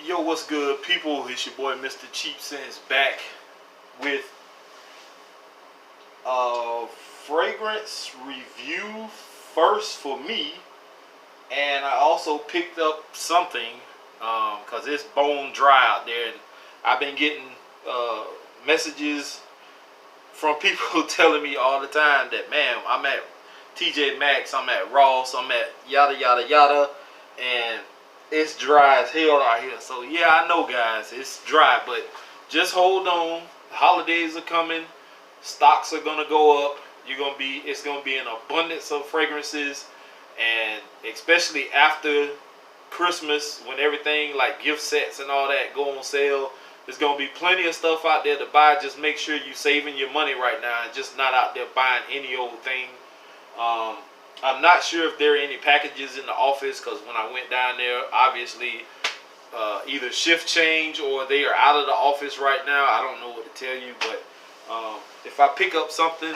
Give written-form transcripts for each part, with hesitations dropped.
Yo, what's good, people? It's your boy, Mr. Cheap Sense, back with a fragrance review first for me, and I also picked up something because it's bone dry out there. And I've been getting messages from people telling me all the time that, man, I'm at TJ Maxx, I'm at Ross, I'm at yada yada yada, and it's dry as hell out here. So yeah, I know, guys, it's dry, but just hold on. The holidays are coming. Stocks are gonna go up. It's gonna be an abundance of fragrances, and especially after Christmas, when everything like gift sets and all that go on sale, there's gonna be plenty of stuff out there to buy. Just make sure you're saving your money right now and just not out there buying any old thing. I'm not sure if there are any packages in the office, because when I went down there, obviously either shift change or they are out of the office right now. I don't know what to tell you, but if I pick up something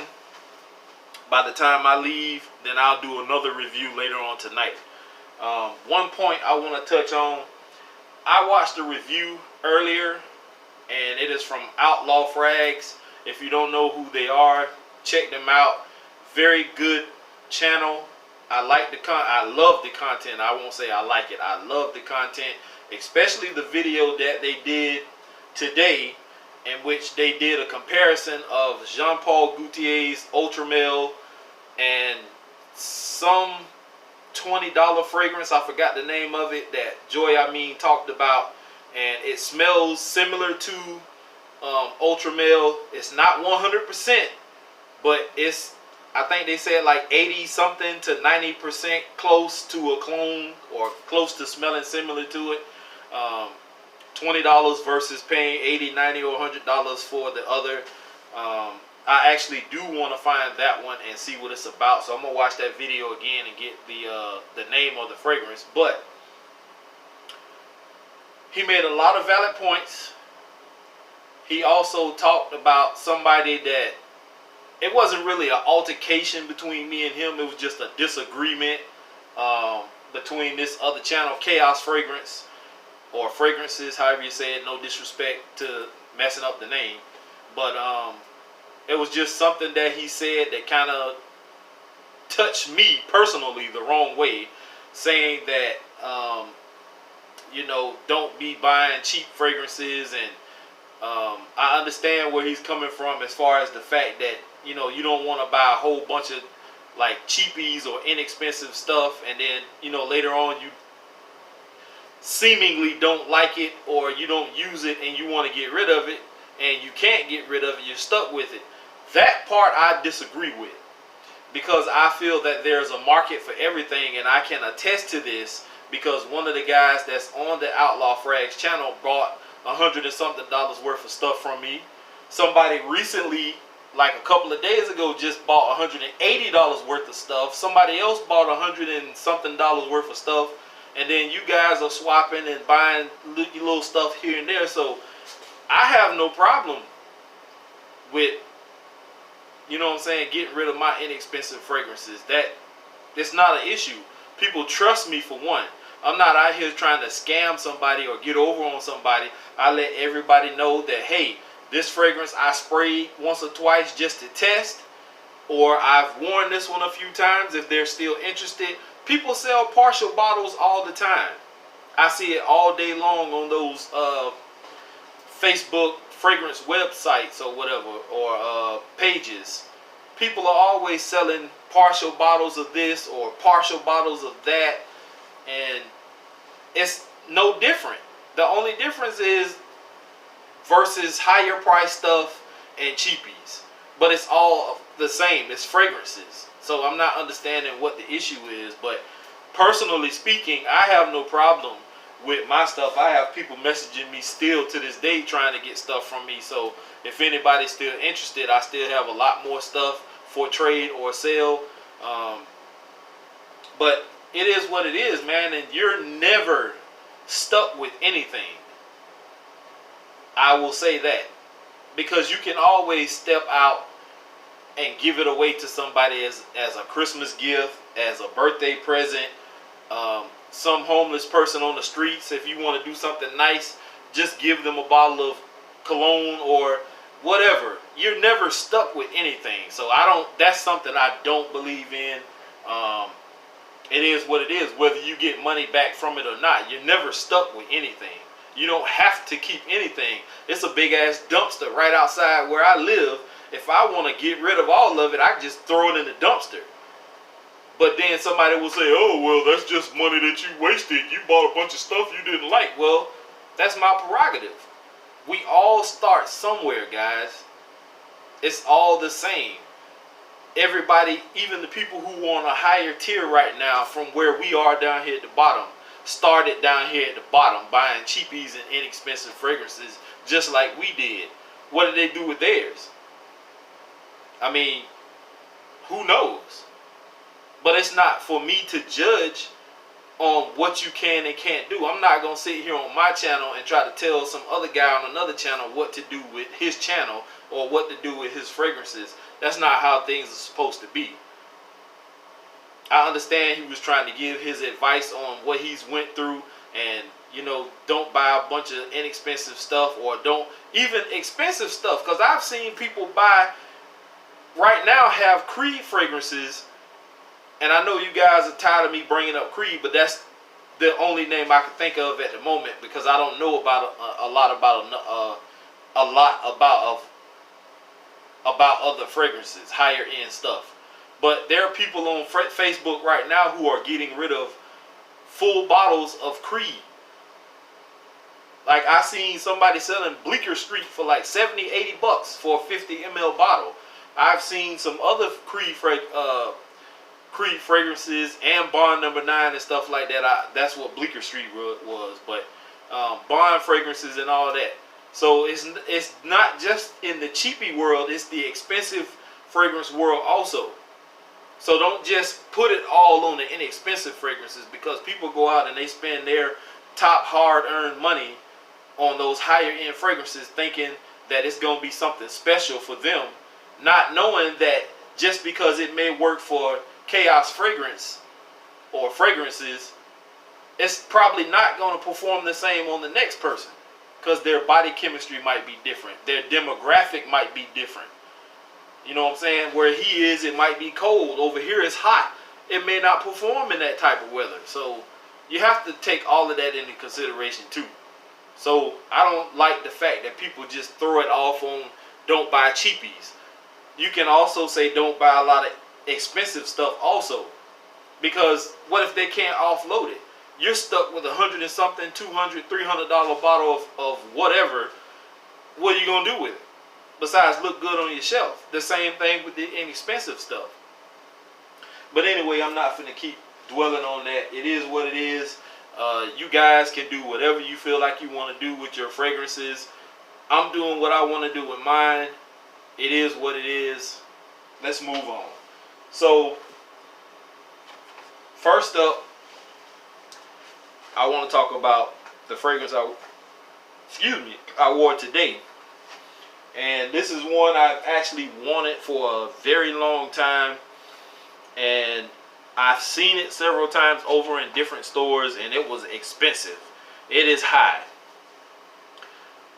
by the time I leave, then I'll do another review later on tonight. One point I want to touch on, I watched a review earlier, and it is from Outlaw Frags. If you don't know who they are, check them out. Very good channel. I love the content. I won't say I like it. I love the content, especially the video that they did today, in which they did a comparison of Jean Paul Gaultier's Ultra Male and some $20 fragrance. I forgot the name of it that Joy Amin talked about, and it smells similar to Ultra Male. It's not 100%, but it's, I think they said like 80 something to 90% close to a clone, or close to smelling similar to it. $20 versus paying $80, $90, or $100 for the other. I actually do want to find that one and see what it's about, so I'm gonna watch that video again and get the name of the fragrance. But he made a lot of valid points. He also talked about somebody that it wasn't really an altercation between me and him. It was just a disagreement between this other channel, Chaos Fragrance, or Fragrances, however you say it. No disrespect to messing up the name. But it was just something that he said that kind of touched me personally the wrong way, saying that, you know, don't be buying cheap fragrances. And I understand where he's coming from as far as the fact that, you know, you don't want to buy a whole bunch of like cheapies or inexpensive stuff, and then, you know, later on you seemingly don't like it, or you don't use it and you want to get rid of it, and you can't get rid of it, you're stuck with it. That part I disagree with, because I feel that there's a market for everything, and I can attest to this because one of the guys that's on the Outlaw Frags channel bought $100 and something worth of stuff from me. Somebody recently, like a couple of days ago, just bought $180 worth of stuff. Somebody else bought $100 and something worth of stuff. And then you guys are swapping and buying little stuff here and there. So I have no problem with, you know what I'm saying, getting rid of my inexpensive fragrances. It's not an issue. People trust me, for one. I'm not out here trying to scam somebody or get over on somebody. I let everybody know that, hey, this fragrance I sprayed once or twice just to test, or I've worn this one a few times if they're still interested. People sell partial bottles all the time. I see it all day long on those Facebook fragrance websites or whatever, or pages. People are always selling partial bottles of this or partial bottles of that, and it's no different. The only difference is versus higher price stuff and cheapies, but it's all the same. It's fragrances. So I'm not understanding what the issue is. But personally speaking, I have no problem with my stuff. I have people messaging me still to this day trying to get stuff from me. So if anybody's still interested, I still have a lot more stuff for trade or sale. But it is what it is, man, and you're never stuck with anything. I will say that, because you can always step out and give it away to somebody as a Christmas gift, as a birthday present, some homeless person on the streets. If you want to do something nice, just give them a bottle of cologne or whatever. You're never stuck with anything. So that's something I don't believe in. It is what it is, whether you get money back from it or not. You're never stuck with anything. You don't have to keep anything. It's a big ass dumpster right outside where I live. If I want to get rid of all of it, I can just throw it in the dumpster. But then somebody will say, oh, well, that's just money that you wasted. You bought a bunch of stuff you didn't like. Well, that's my prerogative. We all start somewhere, guys. It's all the same. Everybody, even the people who want a higher tier right now from where we are down here at the bottom, started down here at the bottom buying cheapies and inexpensive fragrances just like we did. What did they do with theirs? I mean, who knows? But it's not for me to judge on what you can and can't do. I'm not going to sit here on my channel and try to tell some other guy on another channel what to do with his channel or what to do with his fragrances. That's not how things are supposed to be. I understand he was trying to give his advice on what he's went through, and you know, don't buy a bunch of inexpensive stuff, or don't even expensive stuff, because I've seen people buy right now have Creed fragrances, and I know you guys are tired of me bringing up Creed, but that's the only name I can think of at the moment, because I don't know about a lot about other fragrances, higher end stuff. But there are people on Facebook right now who are getting rid of full bottles of Creed. Like, I seen somebody selling Bleecker Street for like 70, 80 bucks for a 50 ml bottle. I've seen some other Creed fragrances and Bond No. 9 and stuff like that. That's what Bleecker Street was. But Bond fragrances and all that. So it's not just in the cheapy world, it's the expensive fragrance world also. So don't just put it all on the inexpensive fragrances, because people go out and they spend their top hard-earned money on those higher-end fragrances thinking that it's going to be something special for them, not knowing that just because it may work for Chaos Fragrance or fragrances, it's probably not going to perform the same on the next person. Because their body chemistry might be different. Their demographic might be different. You know what I'm saying? Where he is, it might be cold. Over here, it's hot. It may not perform in that type of weather. So you have to take all of that into consideration too. So I don't like the fact that people just throw it off on don't buy cheapies. You can also say don't buy a lot of expensive stuff also. Because what if they can't offload it? You're stuck with $100 and something, $200, $300 bottle of whatever. What are you going to do with it? Besides look good on your shelf. The same thing with the inexpensive stuff. But anyway, I'm not finna keep dwelling on that. It is what it is. You guys can do whatever you feel like you want to do with your fragrances. I'm doing what I want to do with mine. It is what it is. Let's move on. So, first up, I want to talk about the fragrance I wore today. And this is one I've actually wanted for a very long time. And I've seen it several times over in different stores, and it was expensive. It is high.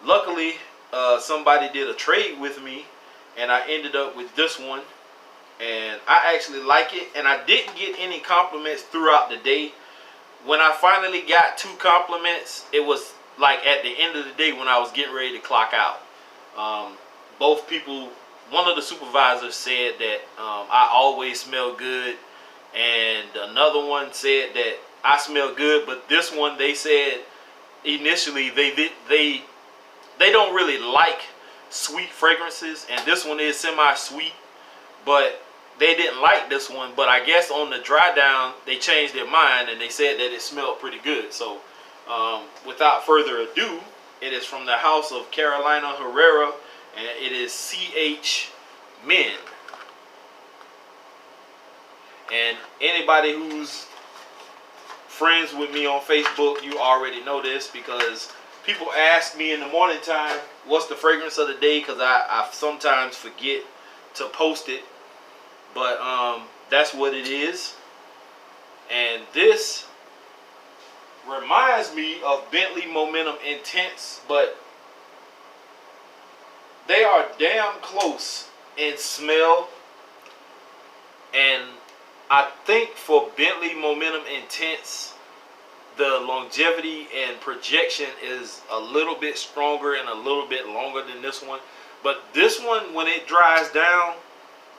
Luckily, somebody did a trade with me, and I ended up with this one. And I actually like it, and I didn't get any compliments throughout the day. When I finally got 2 compliments, it was like at the end of the day when I was getting ready to clock out. Both people, one of the supervisors said that I always smell good, and another one said that I smell good, but this one, they said initially they don't really like sweet fragrances, and this one is semi-sweet, but they didn't like this one. But I guess on the dry down they changed their mind and they said that it smelled pretty good. So without further ado, it is from the house of Carolina Herrera, and it is CH Men. And anybody who's friends with me on Facebook, you already know this, because people ask me in the morning time what's the fragrance of the day, because I sometimes forget to post it. But that's what it is. And this reminds me of Bentley Momentum Intense, but they are damn close in smell. And I think for Bentley Momentum Intense, the longevity and projection is a little bit stronger and a little bit longer than this one. But this one, when it dries down,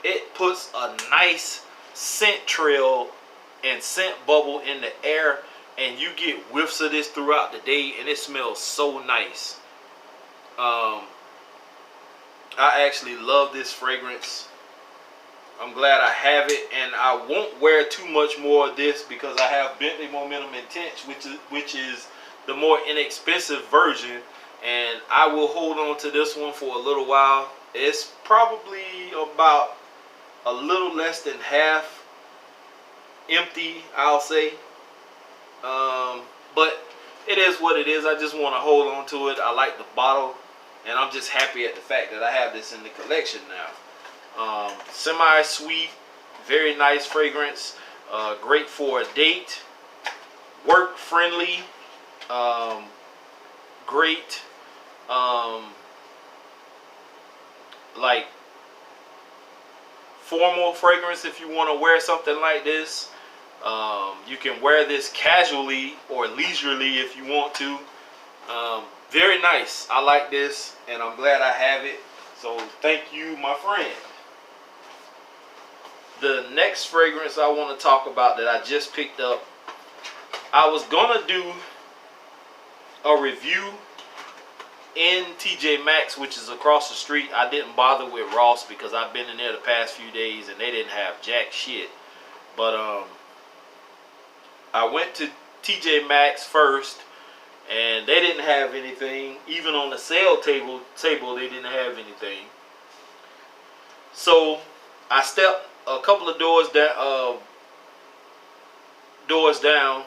it puts a nice scent trail and scent bubble in the air, and you get whiffs of this throughout the day, and it smells so nice. I actually love this fragrance. I'm glad I have it, and I won't wear too much more of this because I have Bentley Momentum Intense, which is the more inexpensive version, and I will hold on to this one for a little while. It's probably about a little less than half empty, I'll say. But it is what it is. I just want to hold on to it. I like the bottle, and I'm just happy at the fact that I have this in the collection now. Semi-sweet, very nice fragrance, great for a date, work friendly, great, like formal fragrance if you want to wear something like this. You can wear this casually or leisurely if you want to. Very nice. I like this, and I'm glad I have it. So thank you, my friend. The next fragrance I want to talk about that I just picked up, I was gonna do a review in TJ Maxx, which is across the street. I didn't bother with Ross because I've been in there the past few days and they didn't have jack shit. But I went to TJ Maxx first, and they didn't have anything. Even on the sale table they didn't have anything. So I stepped a couple of doors down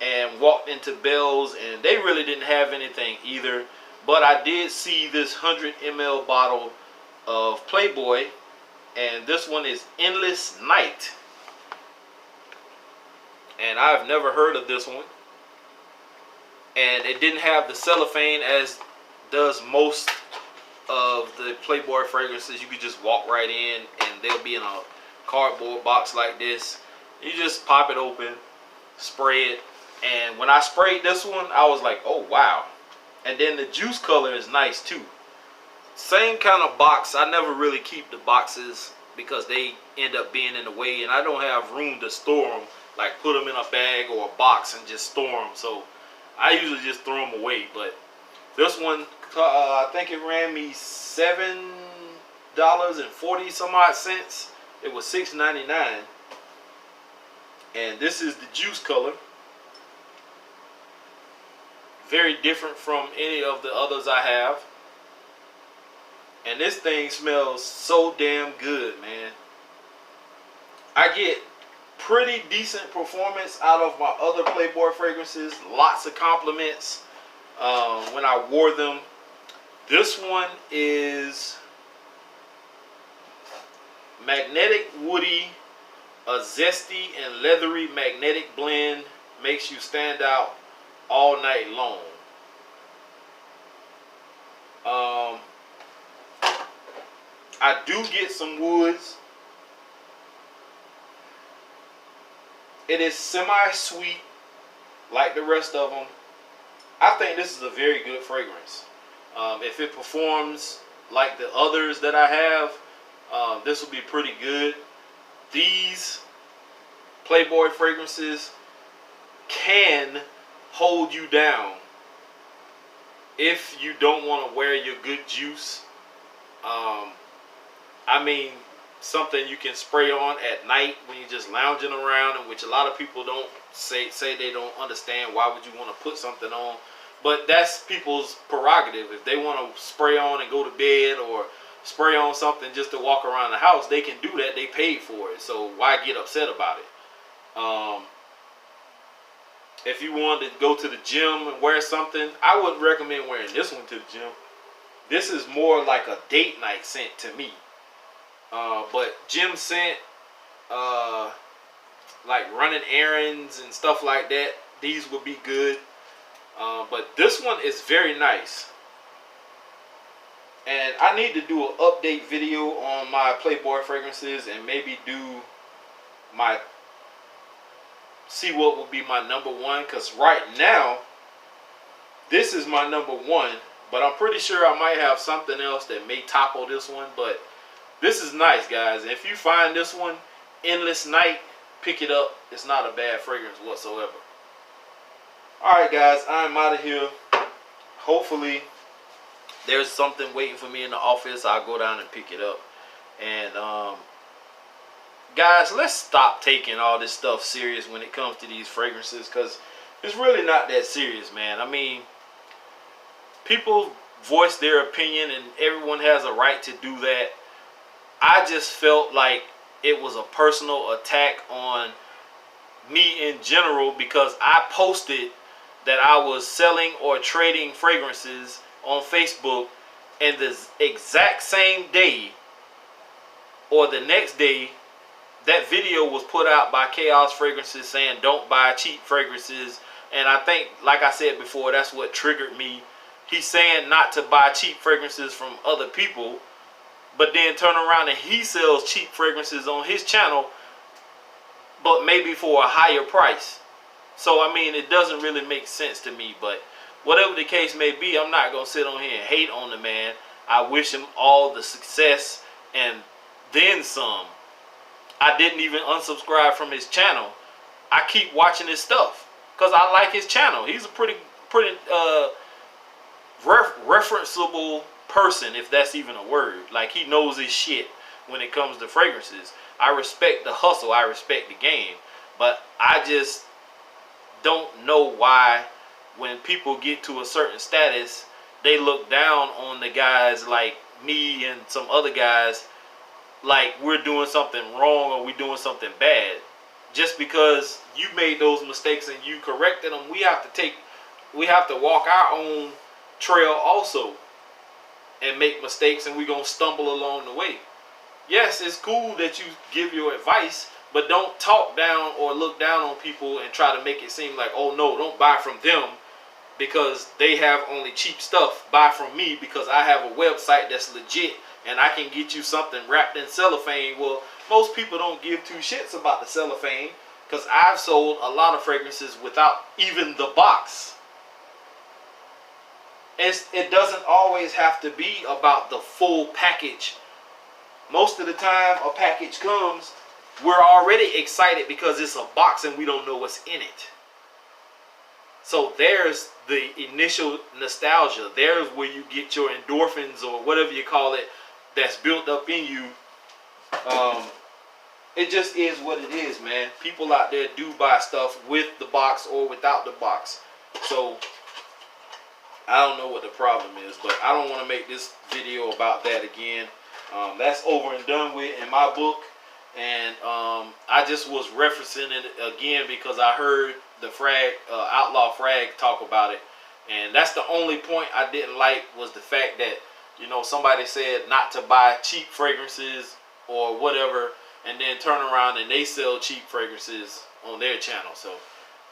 and walked into Bell's, and they really didn't have anything either. But I did see this 100 ml bottle of Playboy, and this one is Endless Night. And I've never heard of this one. And it didn't have the cellophane as does most of the Playboy fragrances. You could just walk right in and they'll be in a cardboard box like this. You just pop it open, spray it, and when I sprayed this one, I was like, oh wow. And then the juice color is nice too. Same kind of box. I never really keep the boxes because they end up being in the way, and I don't have room to store them, like put them in a bag or a box and just store them. So I usually just throw them away. But this one, I think it ran me $7.40 some odd cents. It was $6.99, and this is the juice color. Very different from any of the others I have. And this thing smells so damn good, man. I get pretty decent performance out of my other Playboy fragrances. Lots of compliments when I wore them. This one is magnetic woody, a zesty and leathery magnetic blend, makes you stand out all night long. I do get some woods. It is semi-sweet like the rest of them. I think this is a very good fragrance. If it performs like the others that I have, this will be pretty good. These Playboy fragrances can hold you down if you don't want to wear your good juice. I mean, something you can spray on at night when you're just lounging around, and which a lot of people don't say they don't understand. Why would you want to put something on? But that's people's prerogative. If they want to spray on and go to bed, or spray on something just to walk around the house, they can do that. They paid for it, so why get upset about it? If you wanted to go to the gym and wear something, I wouldn't recommend wearing this one to the gym. This is more like a date night scent to me. But gym scent, like running errands and stuff like that, these would be good. But this one is very nice. And I need to do an update video on my Playboy fragrances and maybe do my, see what would be my number one. Because right now, this is my number one. But I'm pretty sure I might have something else that may topple this one. But this is nice, guys. If you find this one, Endless Night, pick it up. It's not a bad fragrance whatsoever. Alright, guys, I'm out of here. Hopefully there's something waiting for me in the office. I'll go down and pick it up. And guys, let's stop taking all this stuff serious when it comes to these fragrances, because it's really not that serious, man. I mean, people voice their opinion and everyone has a right to do that. I just felt like it was a personal attack on me in general, because I posted that I was selling or trading fragrances on Facebook, and the exact same day or the next day, that video was put out by Chaos Fragrances saying don't buy cheap fragrances. And I think, like I said before, that's what triggered me. He's saying not to buy cheap fragrances from other people, but then turn around and he sells cheap fragrances on his channel, but maybe for a higher price. So, I mean, it doesn't really make sense to me. But whatever the case may be, I'm not going to sit on here and hate on the man. I wish him all the success and then some. I didn't even unsubscribe from his channel. I keep watching his stuff because I like his channel. He's a pretty referenceable person, if that's even a word. Like, he knows his shit when it comes to fragrances. I respect the hustle. I respect the game. But I just don't know why when people get to a certain status, they look down on the guys like me and some other guys like we're doing something wrong or we're doing something bad. Just because you made those mistakes and you corrected them, we have to walk our own trail also and make mistakes, and we're going to stumble along the way. Yes, it's cool that you give your advice, but don't talk down or look down on people and try to make it seem like, oh no, don't buy from them because they have only cheap stuff. Buy from me because I have a website that's legit and I can get you something wrapped in cellophane. Well, most people don't give two shits about the cellophane, because I've sold a lot of fragrances without even the box. It doesn't always have to be about the full package. Most of the time a package comes, we're already excited because it's a box and we don't know what's in it. So there's the initial nostalgia. There's where you get your endorphins or whatever you call it that's built up in you. It just is what it is, man. People out there do buy stuff with the box or without the box. So I don't know what the problem is, but I don't want to make this video about that again. That's over and done with in my book. And I just was referencing it again because I heard the Outlaw Frag talk about it. And that's the only point I didn't like, was the fact that, you know, somebody said not to buy cheap fragrances or whatever, and then turn around and they sell cheap fragrances on their channel. So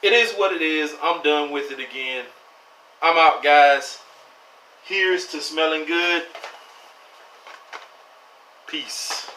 it is what it is. I'm done with it again. I'm out, guys. Here's to smelling good. Peace.